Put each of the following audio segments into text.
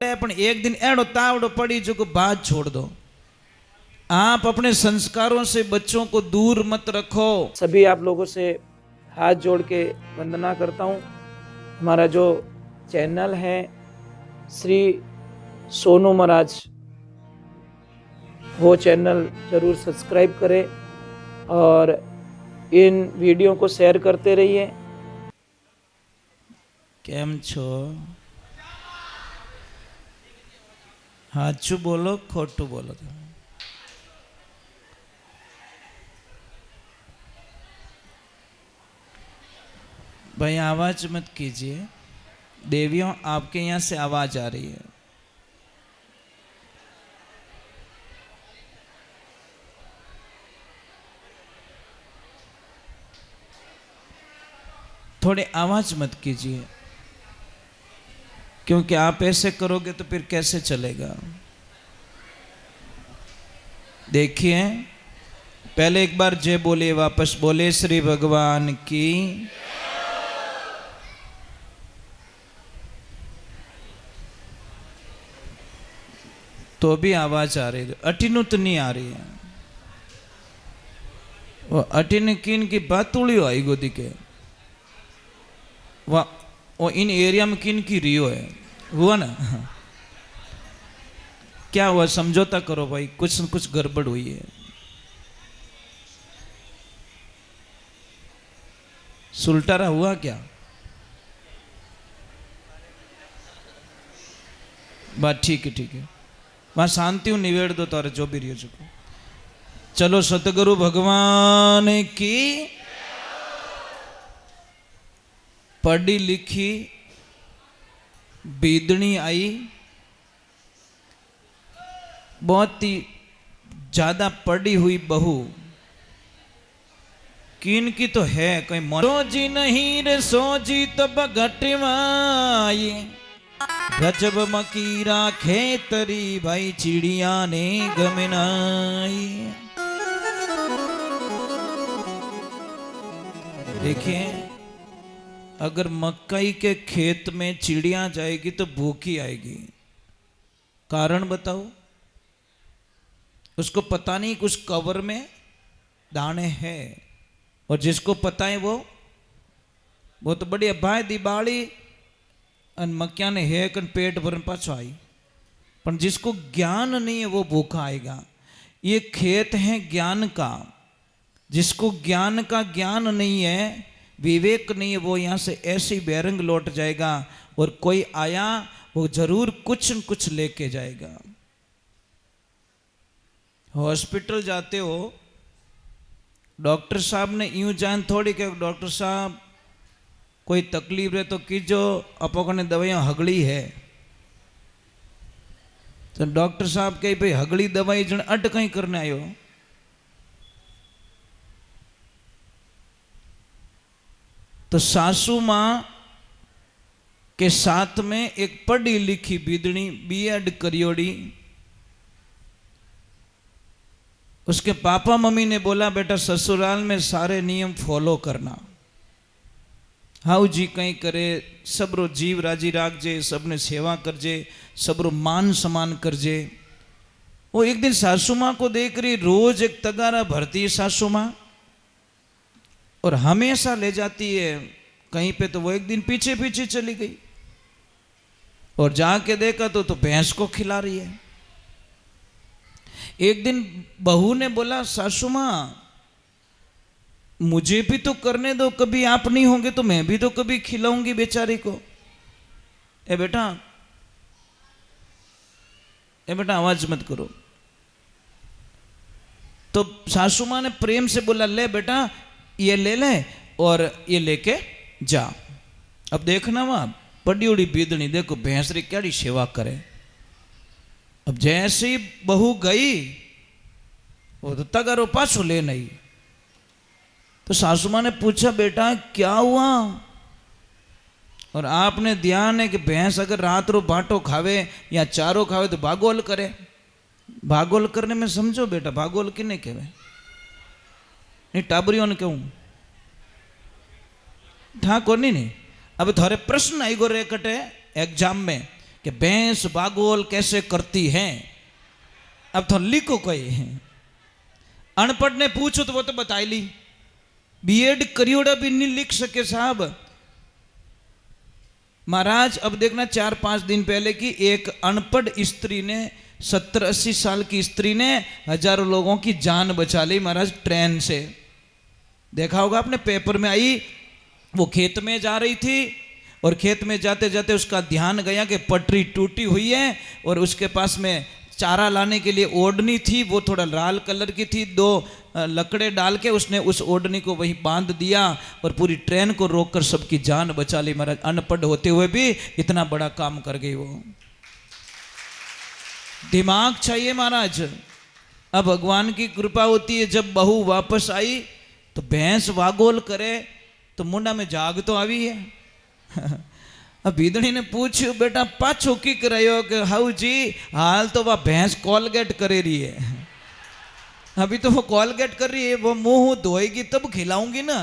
पण एक दिन एड़ो तावड़ो पड़ी जो को बात छोड़ दो। आप अपने संस्कारों से बच्चों को दूर मत रखो। सभी आप लोगों से हाथ जोड़ के वंदना करता हूँ। हमारा जो चैनल है श्री सोनू महाराज, वो चैनल जरूर सब्सक्राइब करें और इन वीडियो को शेयर करते रहिए। केम छो? हाचू बोलो खोटू बोलो। भाई आवाज मत कीजिए। देवियों आपके यहाँ से आवाज आ रही है। थोड़ी आवाज मत कीजिए, क्योंकि आप ऐसे करोगे तो फिर कैसे चलेगा। देखिए, पहले एक बार जय बोले, वापस बोले श्री भगवान की। तो भी आवाज आ रही है, अटीनु तो नहीं आ रही है। वो अटीन किन की बात उड़ी आई गोदी के वो इन एरिया में किन की रियो है हुआ ना। क्या हुआ, समझौता करो भाई, कुछ न कुछ गड़बड़ हुई है। सुलटारा हुआ क्या? बात ठीक है, ठीक है। वहां शांति निवेड़ दो तारे जो भी रियो चुको। चलो सतगुरु भगवान की। पढ़ी लिखी बीदनी आई, बहुत ही ज्यादा पढ़ी हुई बहू किन की तो है कोई सोजी नहीं रे सोजी तो बघटवाई, गजब मकीरा खेतरी भाई चिड़िया ने गमनाई। देखिए, अगर मकई के खेत में चिड़िया जाएगी तो भूखी आएगी। कारण बताओ। उसको पता नहीं कुछ कवर में दाने हैं, और जिसको पता है वो तो बड़ी अभाय दिबाड़ी अन मक्या ने है कन पेट भरन पाछो आई। पर जिसको ज्ञान नहीं है वो भूखा आएगा। ये खेत है ज्ञान का। जिसको ज्ञान का ज्ञान नहीं है, विवेक नहीं है, वो यहाँ से ऐसे ही बेरंग लौट जाएगा। और कोई आया वो जरूर कुछ न कुछ लेके जाएगा। हॉस्पिटल जाते हो, डॉक्टर साहब ने यूं जान थोड़ी कि डॉक्टर साहब कोई तकलीफ है तो कीजो, अपने दवाइयाँ हगड़ी है। तो डॉक्टर साहब कही भाई हगड़ी दवाई जन अट कहीं करने आयो। तो सासू माँ के साथ में एक पढ़ी लिखी बीदड़ी बीएड करियोड़ी, उसके पापा मम्मी ने बोला बेटा ससुराल में सारे नियम फॉलो करना। हाउ जी कहीं करे, सबरो जीव राजी राखजे, सबने सेवा करजे, सबरो मान सम्मान करजे। वो एक दिन सासू माँ को देख रही, रोज एक तगारा भरती है सासू माँ और हमेशा ले जाती है कहीं पे। तो वो एक दिन पीछे पीछे चली गई और जाके देखा तो भैंस को खिला रही है। एक दिन बहू ने बोला सासू माँ मुझे भी तो करने दो, कभी आप नहीं होंगे तो मैं भी तो कभी खिलाऊंगी बेचारी को। ए बेटा आवाज मत करो। तो सासू माँ ने प्रेम से बोला ले बेटा ये ले ले और ये लेके जा। अब देखना वहां पड़ी उड़ी बीदनी देखो भैंसरी क्या सेवा करे। अब जैसे ही बहू गई वो तो तगारो पाछो ले नहीं। तो सासू माँ ने पूछा बेटा क्या हुआ? और आपने ध्यान है कि भैंस अगर रात रो बाटो खावे या चारो खावे तो भागोल करे। भागोल करने में समझो बेटा, भागोल किने कहवे? नहीं टाबरियों ने कहूं ठाकुर नहीं। अब थारे प्रश्न आई गो रे कटे एग्जाम में कि भैंस बागोल कैसे करती है। अब तो लिखो कोई अनपढ़ ने पूछो तो वो तो बता ली, बीएड करियोड़ा भी नहीं लिख सके साहब। महाराज अब देखना 4-5 दिन पहले की एक अनपढ़ स्त्री ने 70-80 साल की स्त्री ने हजारों लोगों की जान बचा ली महाराज ट्रेन से। देखा होगा आपने, पेपर में आई। वो खेत में जा रही थी और खेत में जाते जाते उसका ध्यान गया कि पटरी टूटी हुई है और उसके पास में चारा लाने के लिए ओढ़नी थी, वो थोड़ा लाल कलर की थी। 2 लकड़े डाल के उसने उस ओढ़नी को वहीं बांध दिया और पूरी ट्रेन को रोककर सबकी जान बचा ली महाराज। अनपढ़ होते हुए भी इतना बड़ा काम कर गई वो। दिमाग चाहिए महाराज। अब भगवान की कृपा होती है, जब बहू वापस आई तो भैंस वागोल करे तो मुंडा में जाग तो आवी है। अब भीदड़ी ने पूछ्યું बेटा पाछो की करायो कि हाउ जी हाल तो वह भैंस कॉलगेट करे रही है। अभी तो वो कॉलगेट कर रही है, वो मुंह धोएगी तब खिलाऊंगी ना।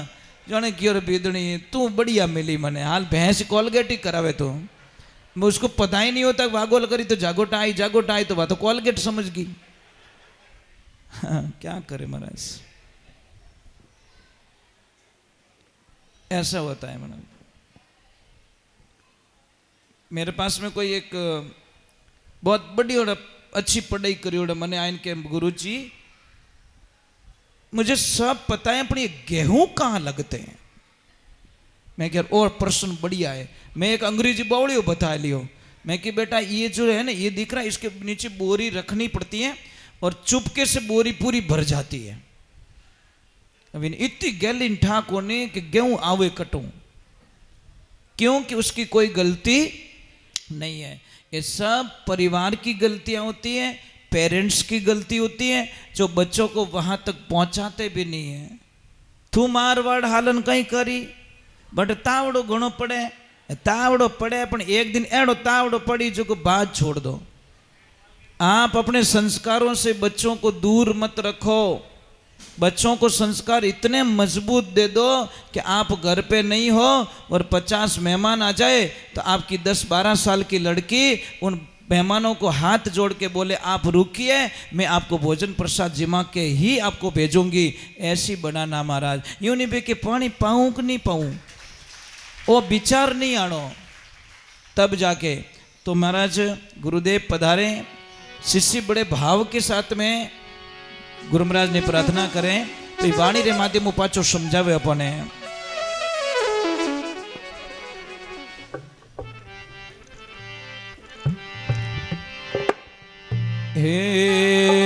जाने क्यों रे भीदड़ी तू बढ़िया मिली मने, हाल भैंस कॉलगेट ही करावे तो। मैं उसको पता ही नहीं होता वागोल करी तो जागोट आई तो वह तो कॉलगेट समझ गई। क्या करे महाराज, ऐसा होता है महाराज। मेरे पास में कोई एक बहुत बड़ी और अच्छी पढ़ाई करी और मैंने आइन के गुरु जी मुझे सब पता है, पर ये गेहूं कहाँ लगते हैं। मैं क्या और प्रश्न बढ़िया है। मैं एक अंग्रेजी बावड़ी बता लियो। मैं कि बेटा ये जो है ना ये दिख रहा है, इसके नीचे बोरी रखनी पड़ती है और चुपके से बोरी पूरी भर जाती है। अभी इतनी गैलिन ठाक होने कि गेहूं आवे कटूं, क्योंकि उसकी कोई गलती नहीं है। ये सब परिवार की गलतियां होती हैं, पेरेंट्स की गलती होती है, जो बच्चों को वहां तक पहुंचाते भी नहीं है। तू मारवाड़ हालन कहीं करी बट तावड़ो घणो पड़े, तावड़ो पड़े पण एक दिन एड़ो तावड़ो पड़ी जो को बात छोड़ दो। आप अपने संस्कारों से बच्चों को दूर मत रखो। बच्चों को संस्कार इतने मजबूत दे दो कि आप घर पे नहीं हो और 50 मेहमान आ जाए तो आपकी 10-12 साल की लड़की उन मेहमानों को हाथ जोड़ के बोले आप रुकिए, मैं आपको भोजन प्रसाद जिमा के ही आपको भेजूंगी। ऐसी बनाना महाराज। यूं नहीं बे कि पानी पाऊं कि नहीं पाऊं, वो विचार नहीं आनो तब जाके। तो महाराज गुरुदेव पधारे, शिष्य बड़े भाव के साथ में गुरु महाराज ने प्रार्थना करें तो वाणी रे माध्यम पाचो समझावे अपने। हे